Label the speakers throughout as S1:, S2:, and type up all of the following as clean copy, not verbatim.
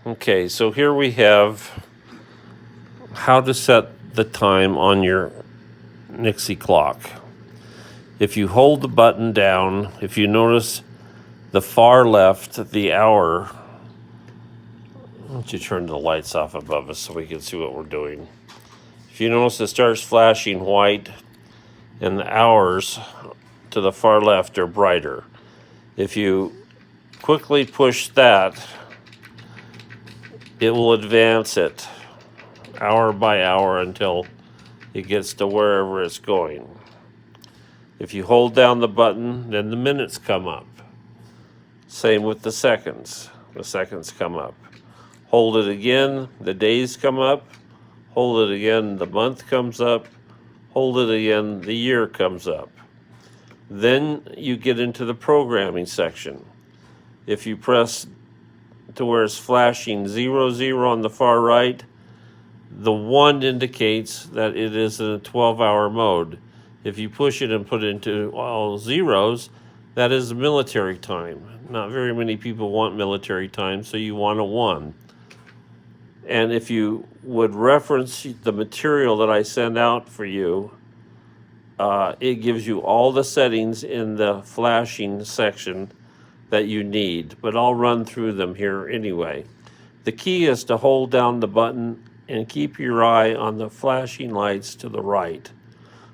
S1: Okay, so here we have how to set the time on your nixie clock. If you hold the button down, if you notice the far left, the hour, why don't you turn the lights off above us so we can see what we're doing? If you notice it starts flashing white and the hours to the far left are brighter. If you quickly push that, it will advance it hour by hour until it gets to wherever it's going. If you hold down the button, then the minutes come up. Same with the seconds. The seconds come up. Hold it again, the days come up. Hold it again, the month comes up. Hold it again, the year comes up. Then you get into the programming section. If you press to where it's flashing 00 on the far right, the 1 indicates that it is in a 12-hour mode. If you push it and put it into all zeros, that is military time. Not very many people want military time, so you want a 1. And if you would reference the material that I send out for you, it gives you all the settings in the flashing section that you need, but I'll run through them here anyway. The key is to hold down the button and keep your eye on the flashing lights to the right.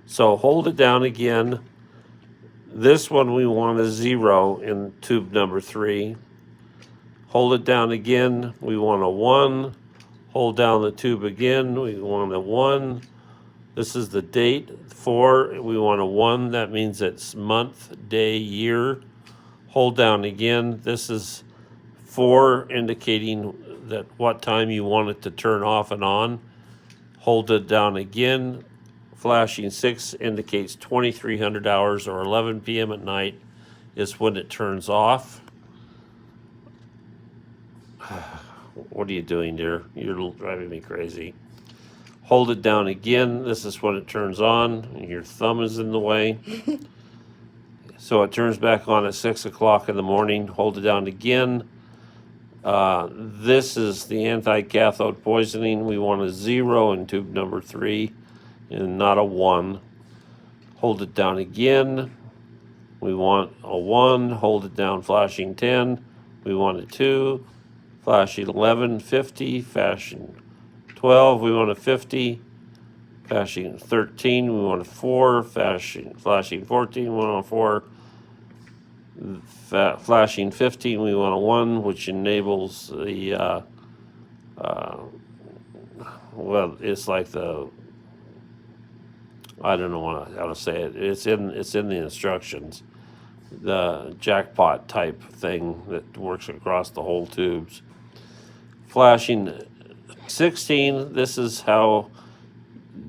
S1: So hold it down again. This one we want a 0 in tube number 3. Hold it down again, we want a 1. Hold down the tube again, we want a 1. This is the date, 4, we want a 1. That means it's month, day, year. Hold down again. This is 4, indicating that what time you want it to turn off and on. Hold it down again. Flashing 6 indicates 2300 hours or 11 p.m. at night is when it turns off. What are you doing, dear? You're driving me crazy. Hold it down again. This is when it turns on. Your thumb is in the way. So it turns back on at 6 o'clock in the morning. Hold it down again. This is the anti-cathode poisoning. We want a 0 in tube number 3 and not a 1. Hold it down again. We want a 1. Hold it down, flashing 10. We want a 2. Flashing 11, 50. Flashing 12, we want a 50. Flashing 13, we want a 4. Flashing 14, we want a 4. Flashing 15, we want a 1, which enables the, well, it's like the, I don't know how to say it. It's in the instructions. The jackpot type thing that works across the whole tubes. Flashing 16, this is how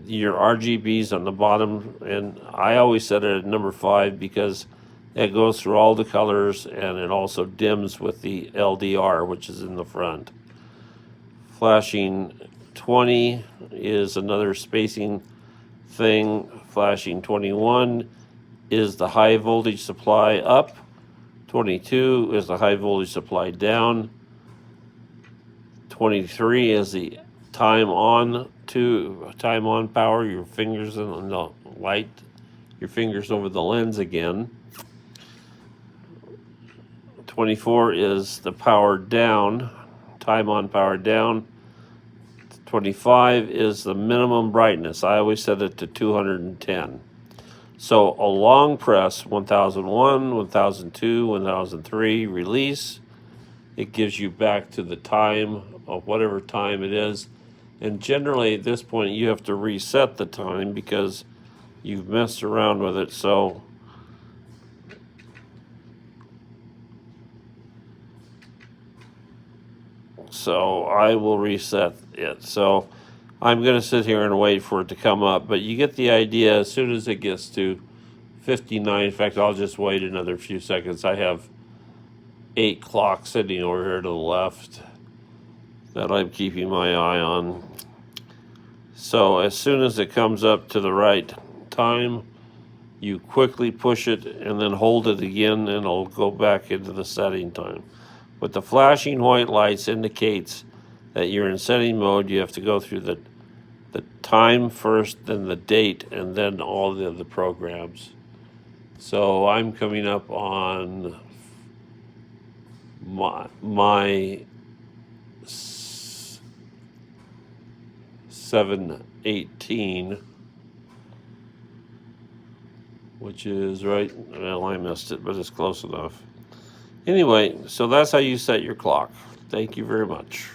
S1: your RGBs on the bottom, and I always set it at number 5 because it goes through all the colors and it also dims with the LDR, which is in the front. Flashing 20 is another spacing thing. Flashing 21 is the high voltage supply up. 22 is the high voltage supply down. 23 is the time on power, your fingers in the light, your fingers over the lens again. 24 is the power down, time on, power down. 25 is the minimum brightness. I always set it to 210. So a long press, 1001, 1002, 1003, release. It gives you back to the time of whatever time it is. And generally at this point you have to reset the time because you've messed around with it. So I will reset it. So I'm going to sit here and wait for it to come up, but you get the idea. As soon as it gets to 59, in fact, I'll just wait another few seconds. I have 8 clocks sitting over here to the left that I'm keeping my eye on. So as soon as it comes up to the right time, you quickly push it and then hold it again and it'll go back into the setting time. But the flashing white lights indicates that you're in setting mode, you have to go through the time first, then the date, and then all the other programs. So I'm coming up on my 7/18, which is right. Well, I missed it, but it's close enough. Anyway, so that's how you set your clock. Thank you very much.